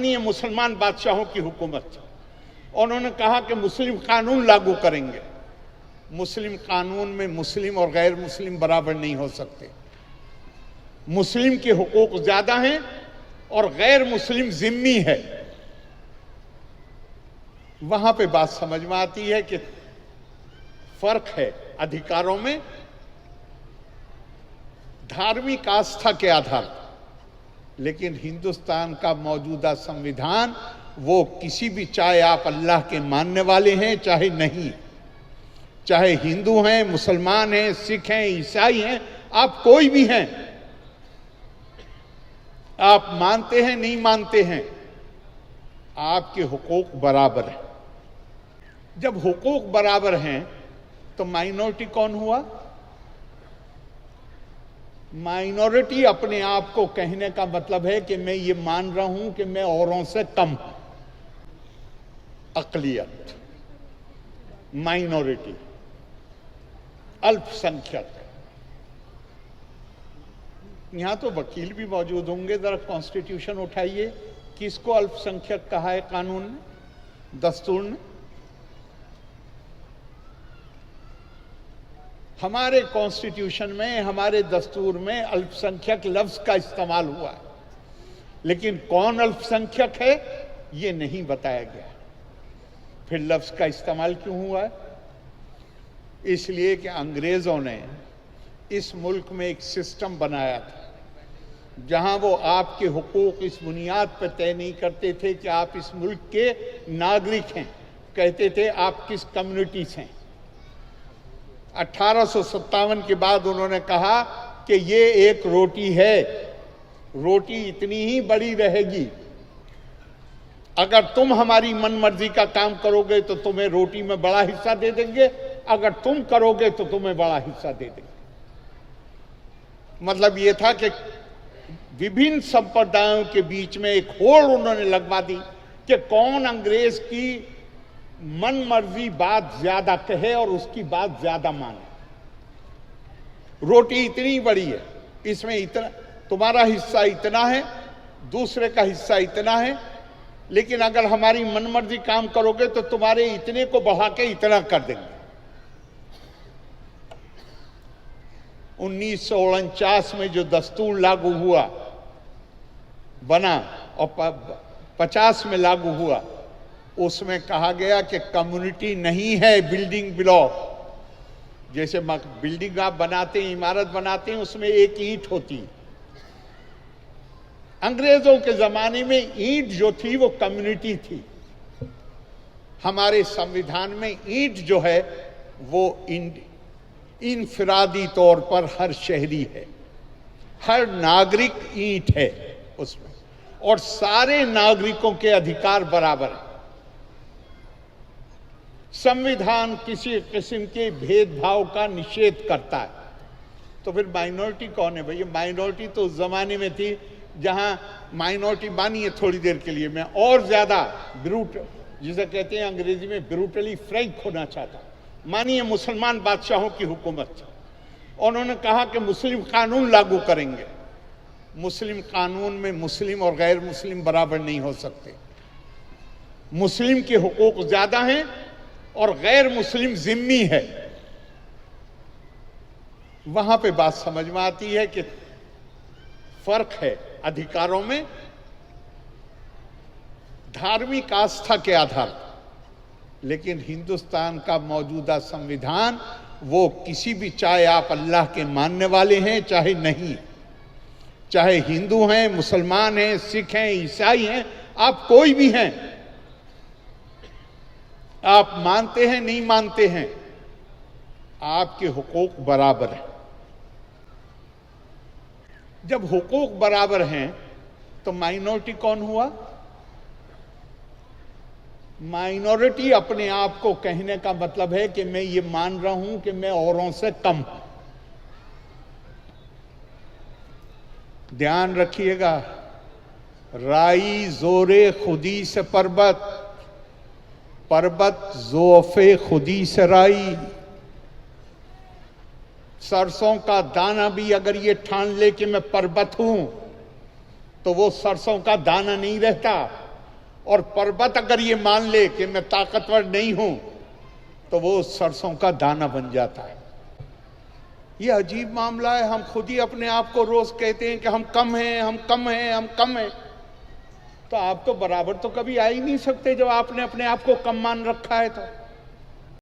ये मुसलमान बादशाहों की हुकूमत। उन्होंने कहा कि मुस्लिम कानून लागू करेंगे। मुस्लिम कानून में मुस्लिम और गैर मुस्लिम बराबर नहीं हो सकते। मुस्लिम के हुकूक ज्यादा हैं और गैर मुस्लिम जिम्मी है। वहां पे बात समझ में आती है कि फर्क है अधिकारों में, धार्मिक आस्था के आधार पर। लेकिन हिंदुस्तान का मौजूदा संविधान वो किसी भी, चाहे आप अल्लाह के मानने वाले हैं चाहे नहीं, चाहे हिंदू हैं, मुसलमान हैं, सिख हैं, ईसाई हैं, आप कोई भी हैं, आप मानते हैं नहीं मानते हैं, आपके हुकूक बराबर हैं। जब हुकूक बराबर हैं तो माइनॉरिटी कौन हुआ? माइनॉरिटी अपने आप को कहने का मतलब है कि मैं ये मान रहा हूं कि मैं औरों से कम हूं। अकलियत, माइनॉरिटी, अल्पसंख्यक। यहां तो वकील भी मौजूद होंगे, जरा कॉन्स्टिट्यूशन उठाइए, किसको अल्पसंख्यक कहा है कानून ने, दस्तूर ने? हमारे कॉन्स्टिट्यूशन में, हमारे दस्तूर में अल्पसंख्यक लफ्ज का इस्तेमाल हुआ है, लेकिन कौन अल्पसंख्यक है ये नहीं बताया गया। फिर लफ्ज का इस्तेमाल क्यों हुआ है? इसलिए कि अंग्रेजों ने इस मुल्क में एक सिस्टम बनाया था जहां वो आपके हुकूक इस बुनियाद पर तय नहीं करते थे कि आप इस मुल्क के नागरिक हैं, कहते थे आप किस कम्युनिटी से हैं। 1857 के बाद उन्होंने कहा कि ये एक रोटी है, रोटी इतनी ही बड़ी रहेगी, अगर तुम हमारी मनमर्जी का काम करोगे तो तुम्हें रोटी में बड़ा हिस्सा दे देंगे, अगर तुम करोगे तो तुम्हें बड़ा हिस्सा दे देंगे। मतलब ये था कि विभिन्न संप्रदायों के बीच में एक होड़ उन्होंने लगवा दी कि कौन अंग्रेज की मन मर्जी बात ज्यादा कहे और उसकी बात ज्यादा माने। रोटी इतनी बड़ी है, इसमें इतना, तुम्हारा हिस्सा इतना है, दूसरे का हिस्सा इतना है, लेकिन अगर हमारी मनमर्जी काम करोगे तो तुम्हारे इतने को बढ़ा के इतना कर देंगे। 1949 में जो दस्तूर लागू हुआ, बना और 50 में लागू हुआ, उसमें कहा गया कि कम्युनिटी नहीं है बिल्डिंग ब्लॉक। जैसे बिल्डिंग आप बनाते हैं, इमारत बनाते हैं, उसमें एक ईंट होती है। अंग्रेजों के जमाने में ईंट जो थी वो कम्युनिटी थी। हमारे संविधान में ईंट जो है वो इनफिरादी तौर पर हर शहरी है, हर नागरिक ईंट है उसमें, और सारे नागरिकों के अधिकार बराबर है। संविधान किसी किस्म के भेदभाव का निषेध करता है। तो फिर माइनॉरिटी कौन है भैया? माइनॉरिटी तो उस जमाने में थी जहां माइनॉरिटी मानिए थोड़ी देर के लिए, मैं और ज्यादा जिसे कहते हैं अंग्रेजी में ब्रूटली फ्रैंक होना चाहता। मानिए मुसलमान बादशाहों की हुकूमत। उन्होंने कहा कि मुस्लिम कानून लागू करेंगे। मुस्लिम कानून में मुस्लिम और गैर मुस्लिम बराबर नहीं हो सकते। मुस्लिम के हुकूक ज्यादा हैं और गैर मुस्लिम जिम्मी है। वहां पे बात समझ में आती है कि फर्क है अधिकारों में, धार्मिक आस्था के आधार पर। लेकिन हिंदुस्तान का मौजूदा संविधान वो किसी भी, चाहे आप अल्लाह के मानने वाले हैं चाहे नहीं, चाहे हिंदू हैं, मुसलमान हैं, सिख हैं, ईसाई हैं, आप कोई भी हैं, आप मानते हैं नहीं मानते हैं, आपके हुकूक बराबर हैं। जब हुकूक बराबर हैं तो माइनॉरिटी कौन हुआ? माइनॉरिटी अपने आप को कहने का मतलब है कि मैं ये मान रहा हूं कि मैं औरों से कम हूं। ध्यान रखिएगा, राई जोरे खुदी से पर्वत, पर्वत जोफे खुदी से राई। सरसों का दाना भी अगर ये ठान ले कि मैं पर्वत हूं तो वो सरसों का दाना नहीं रहता, और पर्वत अगर ये मान ले कि मैं ताकतवर नहीं हूं, तो वो सरसों का दाना बन जाता है। ये अजीब मामला है। हम खुद ही अपने आप को रोज कहते हैं कि हम कम हैं, हम कम हैं, हम कम हैं। तो आप तो बराबर तो कभी आ ही नहीं सकते जब आपने अपने आप को कम मान रखा है। तो